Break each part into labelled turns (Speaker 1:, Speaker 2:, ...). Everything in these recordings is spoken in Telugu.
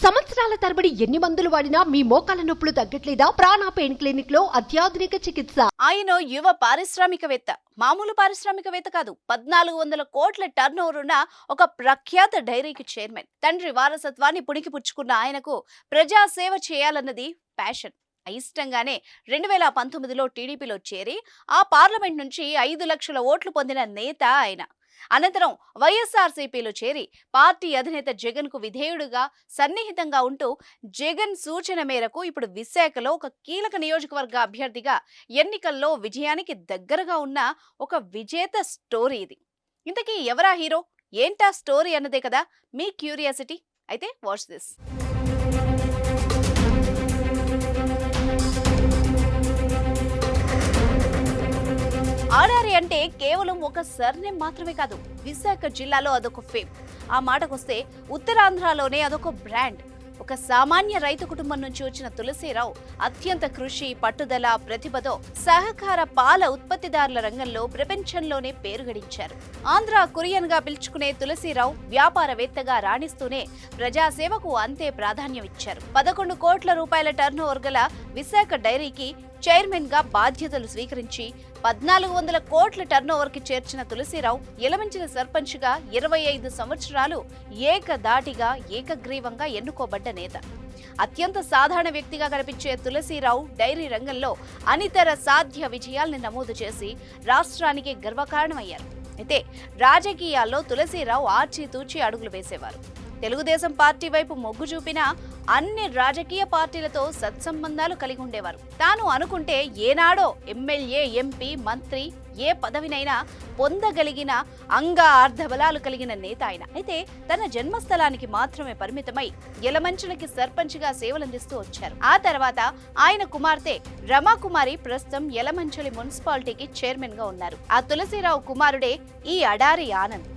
Speaker 1: సంవత్సరాల తరబడి ఎన్ని మందులు వాడినా మీ మోకాల నొప్పులు తగ్గట్లేదా? ప్రాణ పెయిన్ క్లినిక్ లో అత్యాధునిక చికిత్స.
Speaker 2: ఆయన యువ పారిశ్రామికవేత్త, మామూలు పారిశ్రామికవేత్త కాదు. 1400 కోట్ల టర్నోవర్ ఉన్న ఒక ప్రఖ్యాత డైరీకి చైర్మన్. తండ్రి వారసత్వాన్ని పుణికిపుచ్చుకున్న ఆయనకు ప్రజాసేవ చేయాలన్నది ప్యాషన్. అయిష్టంగానే 2019లో టీడీపీలో చేరి ఆ పార్లమెంట్ నుంచి 5 లక్షల ఓట్లు పొందిన నేత ఆయన. అనంతరం వైఎస్ఆర్సీపీలో చేరి పార్టీ అధినేత జగన్ కు విధేయుడుగా సన్నిహితంగా ఉంటూ జగన్ సూచన మేరకు ఇప్పుడు విశాఖలో ఒక కీలక నియోజకవర్గ అభ్యర్థిగా ఎన్నికల్లో విజయానికి దగ్గరగా ఉన్న ఒక విజేత స్టోరీ ఇది. ఇంతకీ ఎవరా హీరో, ఏంటా స్టోరీ అన్నదే కదా మీ క్యూరియాసిటీ. అయితే వాచ్ దిస్. ఆడారి అంటే కేవలం ఒక సర్నేమ్ మాత్రమే కాదు, విశాఖ జిల్లాలో అదొక ఫేమ్. ఆ మాటకొస్తే ఉత్తరాంధ్రలోనే అదొక బ్రాండ్. ఒక సామాన్య రైతు కుటుంబం నుంచి వచ్చిన తులసీరావు అత్యంత కృషి, పట్టుదల, ప్రతిభతో సహకార పాల ఉత్పత్తిదారుల రంగంలో ప్రపంచంలోనే పేరు గడించారు. ఆంధ్ర కొరియన్ గా పిలుచుకునే తులసీరావు వ్యాపారవేత్తగా రాణిస్తూనే ప్రజాసేవకు అంతే ప్రాధాన్యం ఇచ్చారు. 11 కోట్ల రూపాయల టర్నోవర్ గల విశాఖ డైరీకి చైర్మన్ గా బాధ్యతలు స్వీకరించి 1400 కోట్ల టర్నోవర్ కి చేర్చిన తులసీరావు యలమంచిలి సర్పంచ్ గా 25 సంవత్సరాలు ఏకదాటిగా ఏకగ్రీవంగా ఎన్నుకోబడ్డ నేత. అత్యంత సాధారణ వ్యక్తిగా కనిపించే తులసీరావు డైరీ రంగంలో అనితర సాధ్య విజయాల్ని నమోదు చేసి రాష్ట్రానికి గర్వకారణమయ్యారు. అయితే రాజకీయాల్లో తులసీరావు ఆచితూచి అడుగులు వేసేవారు. తెలుగుదేశం పార్టీ వైపు మొగ్గు చూపినా అన్ని రాజకీయ పార్టీలతో సత్సంబంధాలు కలిగి ఉండేవారు. తాను అనుకుంటే ఏనాడో ఎమ్మెల్యే, ఎంపీ, మంత్రి ఏ పదవినైనా పొందగలిగిన అర్ధబలాలు కలిగిన నేత ఆయన. అయితే తన జన్మస్థలానికి మాత్రమే పరిమితమై యలమంచిలికి సర్పంచ్ గా సేవలందిస్తూ వచ్చారు. ఆ తర్వాత ఆయన కుమార్తె రమాకుమారి ప్రస్తుతం యలమంచిలి మున్సిపాలిటీకి చైర్మన్ గా ఉన్నారు. ఆ తులసీరావు కుమారుడే ఈ అడారి ఆనంద్.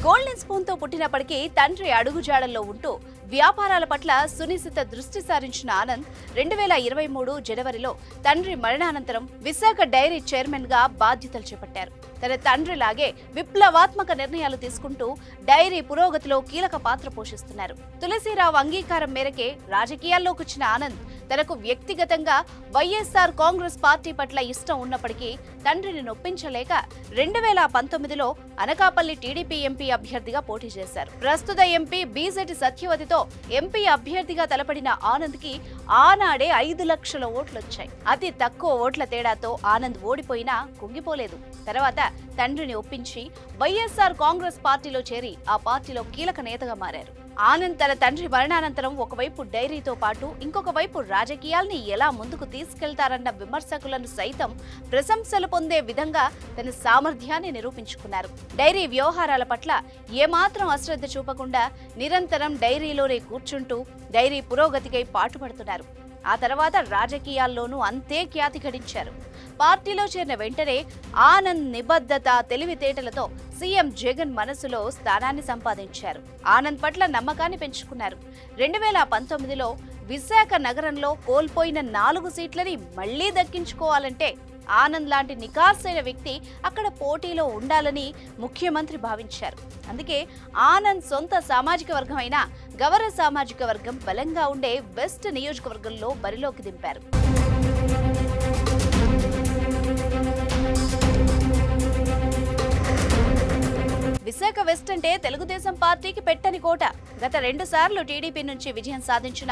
Speaker 2: గోల్డెన్ స్పూన్ తో పుట్టినప్పటికీ తండ్రి అడుగుజాడల్లో ఉంటూ వ్యాపారాల పట్ల సునిశిత దృష్టి సారించిన ఆనంద్ 2023 జనవరిలో తండ్రి మరణానంతరం విశాఖ డైరీ చైర్మన్ గా బాధ్యతలు చేపట్టారు. తన తండ్రిలాగే విప్లవాత్మక నిర్ణయాలు తీసుకుంటూ డైరీ పురోగతిలో కీలక పాత్ర పోషిస్తున్నారు. తులసీరావు అంగీకారం మేరకే రాజకీయాల్లోకి వచ్చిన ఆనంద్ తనకు వ్యక్తిగతంగా వైఎస్ఆర్ కాంగ్రెస్ పార్టీ పట్ల ఇష్టం ఉన్నప్పటికీ తండ్రిని నొప్పించలేక 2019లో అనకాపల్లి టీడీపీ ఎంపీ అభ్యర్థిగా పోటీ చేశారు. ప్రస్తుత ఎంపీ బీజేటి సత్యవతితో ఎంపీ అభ్యర్థిగా తలపడిన ఆనంద్ కి ఆనాడే 5 లక్షల ఓట్లొచ్చాయి. అతి తక్కువ ఓట్ల తేడాతో ఆనంద్ ఓడిపోయినా కుంగిపోలేదు. తర్వాత తండ్రిని ఒప్పించి వైఎస్ఆర్ కాంగ్రెస్ పార్టీలో చేరి ఆ పార్టీలో కీలక నేతగా మారారు. ఆనంద్ తన తండ్రి మరణానంతరం ఒకవైపు డైరీతో పాటు ఇంకొక వైపు రాజకీయాల్ని ఎలా ముందుకు తీసుకెళ్తారన్న విమర్శకులను సైతం ప్రశంసలు పొందే విధంగా తన సామర్థ్యాన్ని నిరూపించుకున్నారు. డైరీ వ్యవహారాల పట్ల ఏమాత్రం అశ్రద్ధ చూపకుండా నిరంతరం డైరీలోనే కూర్చుంటూ డైరీ పురోగతికై పాటుపడుతున్నారు. ఆ తర్వాత రాజకీయాల్లోనూ అంతే ఖ్యాతి గడించారు. పార్టీలో చేరిన వెంటనే ఆనంద్ నిబద్ధత, తెలివితేటలతో సీఎం జగన్ మనసులో స్థానాన్ని సంపాదించారు. ఆనంద్ పట్ల నమ్మకాన్ని పెంచుకున్నారు. 2019లో విశాఖ నగరంలో కోల్పోయిన 4 సీట్లని మళ్లీ దక్కించుకోవాలంటే ఆనంద్ లాంటి నికార్సైన వ్యక్తి అక్కడ పోటీలో ఉండాలని ముఖ్యమంత్రి భావించారు. అందుకే ఆనంద్ సొంత సామాజిక వర్గమైన గవర సామాజిక వర్గం బలంగా ఉండే వెస్ట్ నియోజకవర్గంలో బరిలోకి దింపారు. విశాఖ వెస్ట్ అంటే తెలుగుదేశం పార్టీకి పెట్టని కోట. గత 2 సార్లు టీడీపీ నుంచి విజయం సాధించిన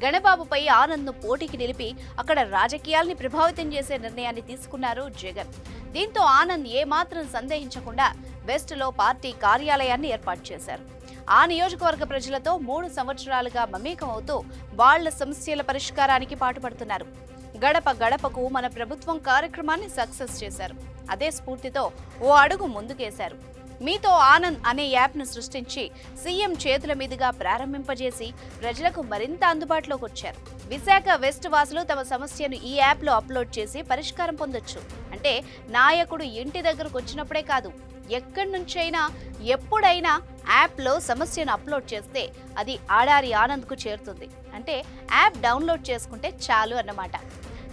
Speaker 2: గణబాబుపై ఆనంద్ ను పోటీకి నిలిపి అక్కడ రాజకీయాల్ని ప్రభావితం చేసే నిర్ణయాన్ని తీసుకున్నారు జగన్. దీంతో ఆనంద్ ఏమాత్రం సందేహించకుండా వెస్ట్ లో పార్టీ కార్యాలయాన్ని ఏర్పాటు చేశారు. ఆ నియోజకవర్గ ప్రజలతో 3 సంవత్సరాలుగా మమేకమవుతూ వాళ్ల సమస్యల పరిష్కారానికి పాటుపడుతున్నారు. గడప గడపకు మన ప్రభుత్వం కార్యక్రమాన్ని సక్సెస్ చేశారు. అదే స్ఫూర్తితో ఓ అడుగు ముందుకేశారు. మీతో ఆనంద్ అనే యాప్ను సృష్టించి సీఎం చేతుల మీదుగా ప్రారంభింపజేసి ప్రజలకు మరింత అందుబాటులోకి వచ్చారు. విశాఖ వెస్ట్ వాసులు తమ సమస్యను ఈ యాప్లో అప్లోడ్ చేసి పరిష్కారం పొందొచ్చు. అంటే నాయకుడు ఇంటి దగ్గరకు వచ్చినప్పుడే కాదు, ఎక్కడి నుంచైనా ఎప్పుడైనా యాప్లో సమస్యను అప్లోడ్ చేస్తే అది ఆడారి ఆనంద్కు చేరుతుంది. అంటే యాప్ డౌన్లోడ్ చేసుకుంటే చాలు అన్నమాట.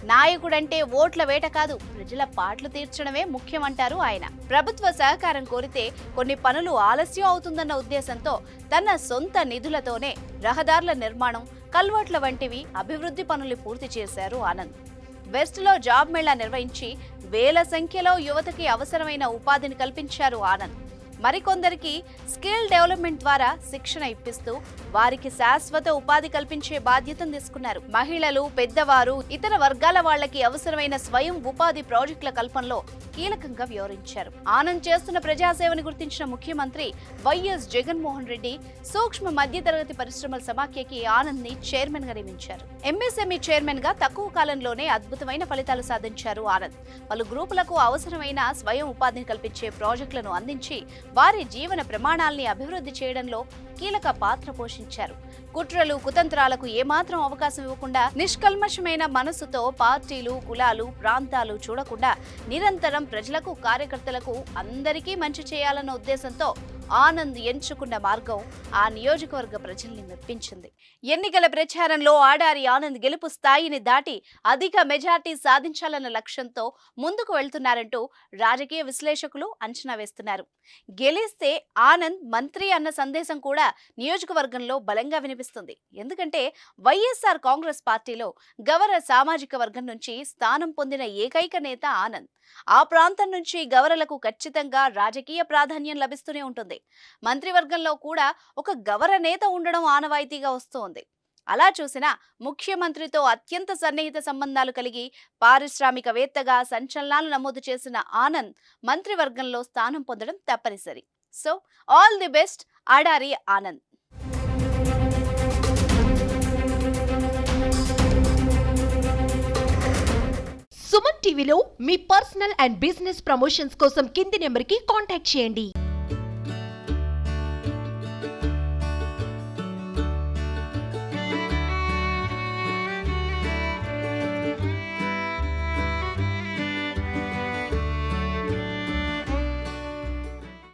Speaker 2: నాయకుడంటే ఓట్ల వేట కాదు, ప్రజల పాట్లు తీర్చడమే ముఖ్యమంటారు ఆయన. ప్రభుత్వ సహకారం కోరితే కొన్ని పనులు ఆలస్యం అవుతుందన్న ఉద్దేశంతో తన సొంత నిధులతోనే రహదారుల నిర్మాణం, కల్వర్ట్ల వంటివి అభివృద్ధి పనులు పూర్తి చేశారు ఆనంద్. వెస్ట్లో జాబ్ మేళా నిర్వహించి వేల సంఖ్యలో యువతకి అవసరమైన ఉపాధిని కల్పించారు ఆనంద్. మరికొందరికి స్కిల్ డెవలప్మెంట్ ద్వారా శిక్షణ ఇప్పిస్తూ వారికి శాశ్వత ఉపాధి కల్పించే బాధ్యతను తీసుకున్నారు. మహిళలు, పెద్దవారు, ఇతర వర్గాల వాళ్లకి అవసరమైన స్వయం ఉపాధి ప్రాజెక్టుల కల్పనలో కీలకంగా వ్యవహరించారు. ఆనంద్ చేస్తున్న ప్రజాసేవని గుర్తించిన ముఖ్యమంత్రి వైఎస్ జగన్మోహన్ రెడ్డి సూక్ష్మ మధ్యతరగతి పరిశ్రమల సమాఖ్యకి ఆనంద్ ని చైర్మన్ గా నియమించారు. ఎంఎస్ఎంఈ చైర్మన్ గా తక్కువ కాలంలోనే అద్భుతమైన ఫలితాలు సాధించారు ఆనంద్. పలు గ్రూపులకు అవసరమైన స్వయం ఉపాధిని కల్పించే ప్రాజెక్టులను అందించి వారి జీవన ప్రమాణాల్ని అభివృద్ధి చేయడంలో కీలక పాత్ర పోషించారు. కుట్రలు, కుతంత్రాలకు ఏమాత్రం అవకాశం ఇవ్వకుండా నిష్కల్మషమైన మనసుతో పార్టీలు, కులాలు, ప్రాంతాలు చూడకుండా నిరంతరం ప్రజలకు, కార్యకర్తలకు అందరికీ మంచి చేయాలన్న ఉద్దేశంతో ఆనంద్ ఎంచుకున్న మార్గం ఆ నియోజకవర్గ ప్రజల్ని మెప్పించింది. ఎన్నికల ప్రచారంలో ఆడారి ఆనంద్ గెలుపు స్థాయిని దాటి అధిక మెజార్టీ సాధించాలన్న లక్ష్యంతో ముందుకు వెళ్తున్నారంటూ రాజకీయ విశ్లేషకులు అంచనా వేస్తున్నారు. గెలిస్తే ఆనంద్ మంత్రి అన్న సందేశం కూడా నియోజకవర్గంలో బలంగా వినిపిస్తుంది. ఎందుకంటే వైఎస్ఆర్ కాంగ్రెస్ పార్టీలో గవర సామాజిక వర్గం నుంచి స్థానం పొందిన ఏకైక నేత ఆనంద్. ఆ ప్రాంతం నుంచి గవరలకు ఖచ్చితంగా రాజకీయ ప్రాధాన్యం లభిస్తూనే ఉంటుంది. మంత్రివర్గంలో కూడా ఒక గవర నేత ఉండడం ఆనవాయితీగా వస్తోంది. అలా చూసినా ముఖ్యమంత్రితో అత్యంత సన్నిహిత సంబంధాలు కలిగి పారిశ్రామికవేత్తగా సంచలనాలు నమోదు చేసిన ఆనంద్ మంత్రివర్గంలో స్థానం పొందడం తప్పనిసరి. So all the best Adari Anand.
Speaker 1: Suman టీవీలో మీ పర్సనల్ అండ్ బిజినెస్ ప్రమోషన్స్ కోసం కింది నెంబర్కి కాంటాక్ట్ చేయండి.